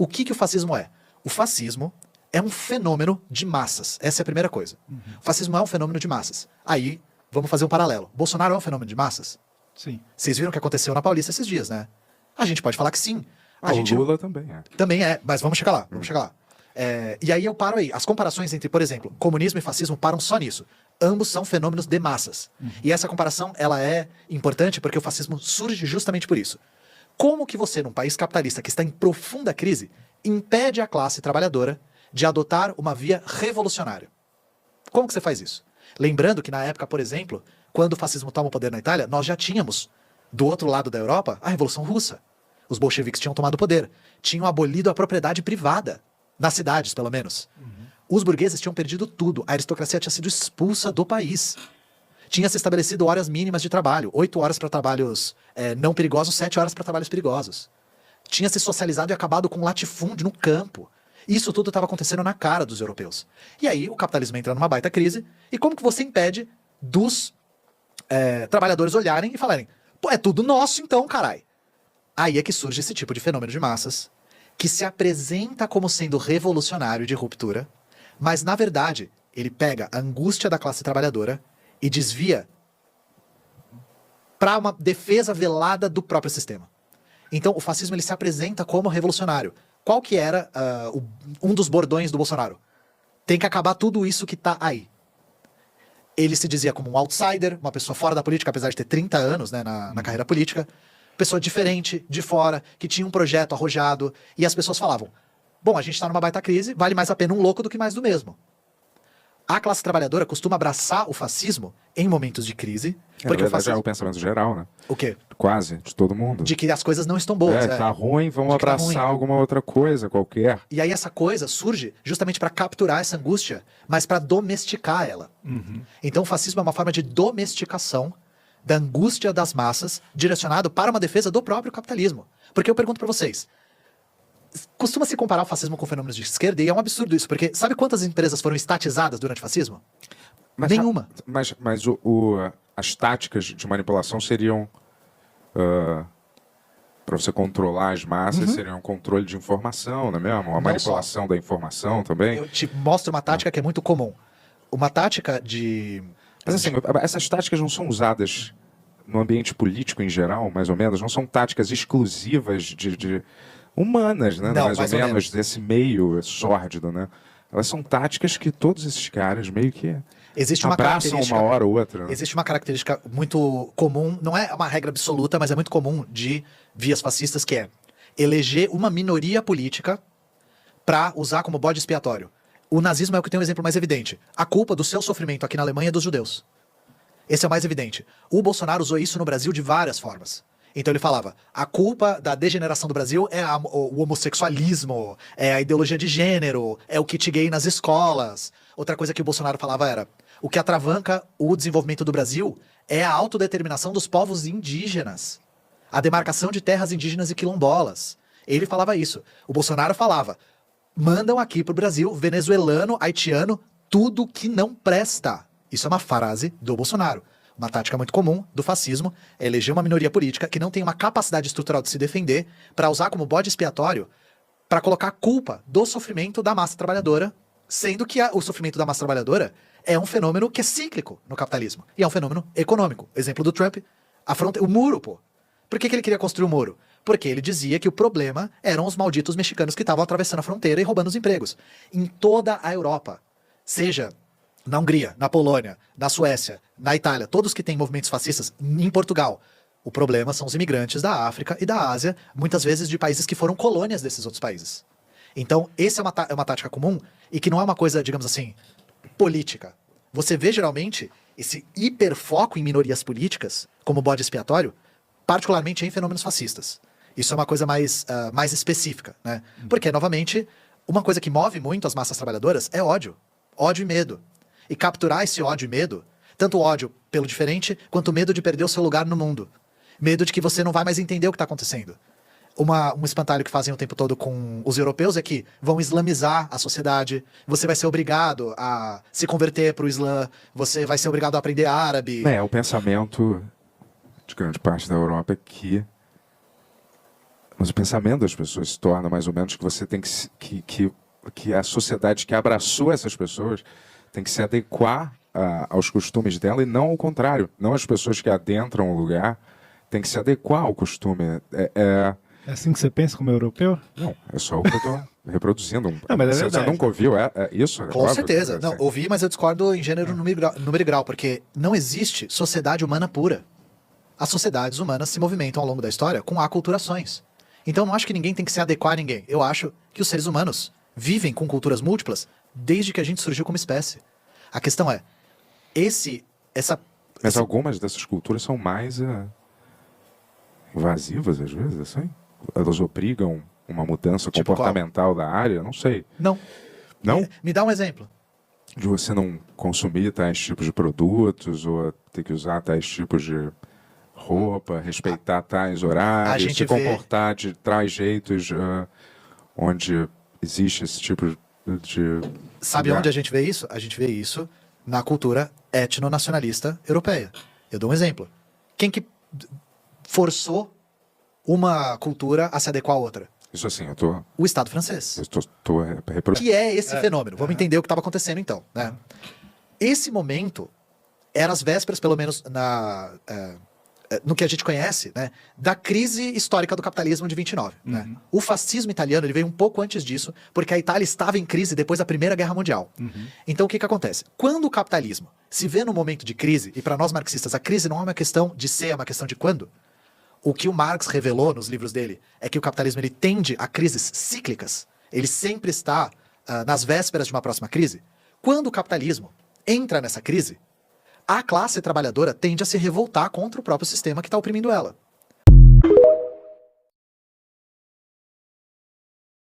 O que o fascismo é? O fascismo é um fenômeno de massas. Essa é a primeira coisa. O fascismo é um fenômeno de massas. Aí, vamos fazer um paralelo. Bolsonaro é um fenômeno de massas? Sim. Vocês viram o que aconteceu na Paulista esses dias, né? A gente pode falar que sim. O Lula também é. Também é, mas vamos chegar lá, E aí eu paro aí. As comparações entre, por exemplo, comunismo e fascismo param só nisso. Ambos são fenômenos de massas. E essa comparação, ela é importante porque o fascismo surge justamente por isso. Como que você, num país capitalista que está em profunda crise, impede a classe trabalhadora de adotar uma via revolucionária? Como que você faz isso? Lembrando que na época, por exemplo, quando o fascismo toma o poder na Itália, nós já tínhamos, do outro lado da Europa, a Revolução Russa. Os bolcheviques tinham tomado o poder, tinham abolido a propriedade privada, nas cidades, pelo menos. Os burgueses tinham perdido tudo, a aristocracia tinha sido expulsa do país. Tinha se estabelecido horas mínimas de trabalho, 8 horas para trabalhos não perigosos, 7 horas para trabalhos perigosos. Tinha se socializado e acabado com latifúndio no campo. Isso tudo estava acontecendo na cara dos europeus. E aí o capitalismo entra numa baita crise, e como que você impede dos trabalhadores olharem e falarem: pô, é tudo nosso então, carai. Aí é que surge esse tipo de fenômeno de massas, que se apresenta como sendo revolucionário de ruptura, mas na verdade ele pega a angústia da classe trabalhadora e desvia para uma defesa velada do próprio sistema. Então o fascismo ele se apresenta como revolucionário. Qual que era um dos bordões do Bolsonaro? Tem que acabar tudo isso que tá aí. Ele se dizia como um outsider, uma pessoa fora da política, apesar de ter 30 anos, né, na carreira política. Pessoa diferente, de fora, que tinha um projeto arrojado. E as pessoas falavam: bom, a gente tá numa baita crise, vale mais a pena um louco do que mais do mesmo. A classe trabalhadora costuma abraçar o fascismo em momentos de crise. Porque na verdade é o pensamento geral, né? O quê? Quase, de todo mundo. De que as coisas não estão boas. Tá ruim, vamos De que tá abraçar ruim. alguma outra coisa qualquer. E aí essa coisa surge justamente para capturar essa angústia, mas para domesticar ela. Então o fascismo é uma forma de domesticação da angústia das massas, direcionado para uma defesa do próprio capitalismo. Porque eu pergunto para vocês, costuma se comparar o fascismo com fenômenos de esquerda, e é um absurdo isso, porque sabe quantas empresas foram estatizadas durante o fascismo? Nenhuma. Mas as táticas de manipulação seriam para você controlar as massas, seriam um controle de informação, não é mesmo? A manipulação da informação também. Eu te mostro uma tática que é muito comum. Uma tática de... Mas assim, essas táticas não são usadas no ambiente político em geral, mais ou menos? Não são táticas exclusivas de humanas, né? Não, mais ou menos, desse meio sórdido, né? Elas são táticas que todos esses caras meio que existe uma abraçam característica, uma hora ou outra. Né? Existe uma característica muito comum, não é uma regra absoluta, mas é muito comum de vias fascistas, que é eleger uma minoria política para usar como bode expiatório. O nazismo é o que tem um exemplo mais evidente. A culpa do seu sofrimento aqui na Alemanha é dos judeus. Esse é o mais evidente. O Bolsonaro usou isso no Brasil de várias formas. Então ele falava: a culpa da degeneração do Brasil é o homossexualismo, é a ideologia de gênero, é o kit gay nas escolas. Outra coisa que o Bolsonaro falava era: o que atravanca o desenvolvimento do Brasil é a autodeterminação dos povos indígenas, a demarcação de terras indígenas e quilombolas. Ele falava isso. O Bolsonaro falava: mandam aqui pro Brasil venezuelano, haitiano, tudo que não presta. Isso é uma frase do Bolsonaro. Uma tática muito comum do fascismo é eleger uma minoria política que não tem uma capacidade estrutural de se defender para usar como bode expiatório para colocar a culpa do sofrimento da massa trabalhadora, sendo que o sofrimento da massa trabalhadora é um fenômeno que é cíclico no capitalismo. E é um fenômeno econômico. Exemplo do Trump, o muro, pô. Por que ele queria construir o muro? Porque ele dizia que o problema eram os malditos mexicanos que estavam atravessando a fronteira e roubando os empregos. Em toda a Europa, seja na Hungria, na Polônia, na Suécia, na Itália, todos que têm movimentos fascistas, em Portugal, o problema são os imigrantes da África e da Ásia, muitas vezes de países que foram colônias desses outros países. Então, essa é uma tática comum e que não é uma coisa, digamos assim, política. Você vê geralmente esse hiperfoco em minorias políticas como bode expiatório, particularmente em fenômenos fascistas. Isso é uma coisa mais específica, né? Porque, novamente, uma coisa que move muito as massas trabalhadoras é ódio. Ódio e medo. E capturar esse ódio e medo, tanto o ódio pelo diferente, quanto o medo de perder o seu lugar no mundo. Medo de que você não vai mais entender o que está acontecendo. Um espantalho que fazem o tempo todo com os europeus é que vão islamizar a sociedade, você vai ser obrigado a se converter para o Islã, você vai ser obrigado a aprender árabe. O pensamento de grande parte da Europa é que Mas o pensamento das pessoas se torna mais ou menos que você tem que a sociedade que abraçou essas pessoas tem que se adequar aos costumes dela e não ao contrário. Não as pessoas que adentram o lugar têm que se adequar ao costume. É assim que você pensa como europeu? Não, é só o que eu estou reproduzindo. Não, mas é você verdade. nunca ouviu isso? Com certeza. Não, ouvi, mas eu discordo em gênero, número e grau, porque não existe sociedade humana pura. As sociedades humanas se movimentam ao longo da história com aculturações. Então eu não acho que ninguém tem que se adequar a ninguém. Eu acho que os seres humanos vivem com culturas múltiplas desde que a gente surgiu como espécie. A questão é, Mas algumas dessas culturas são mais invasivas, às vezes, assim? Elas obrigam uma mudança Tipo comportamental da área? Não sei. Não. Não? Me dá um exemplo. De você não consumir tais tipos de produtos ou ter que usar tais tipos de roupa, respeitar tais horários, se comportar de tais jeitos onde existe esse tipo de... Sabe onde a gente vê isso? A gente vê isso na cultura etnonacionalista europeia. Eu dou um exemplo. Quem que forçou uma cultura a se adequar a outra? Isso assim, O Estado francês. Eu tô reproduzindo. Que é esse fenômeno? Vamos entender o que estava acontecendo então, né? Esse momento era as vésperas, pelo menos no que a gente conhece, né, da crise histórica do capitalismo de 29. Né? O fascismo italiano ele veio um pouco antes disso, porque a Itália estava em crise depois da Primeira Guerra Mundial. Então o que acontece? Quando o capitalismo se vê num momento de crise, e para nós marxistas a crise não é uma questão de ser, é uma questão de quando, o que o Marx revelou nos livros dele é que o capitalismo ele tende a crises cíclicas. Ele sempre está nas vésperas de uma próxima crise. Quando o capitalismo entra nessa crise, a classe trabalhadora tende a se revoltar contra o próprio sistema que está oprimindo ela.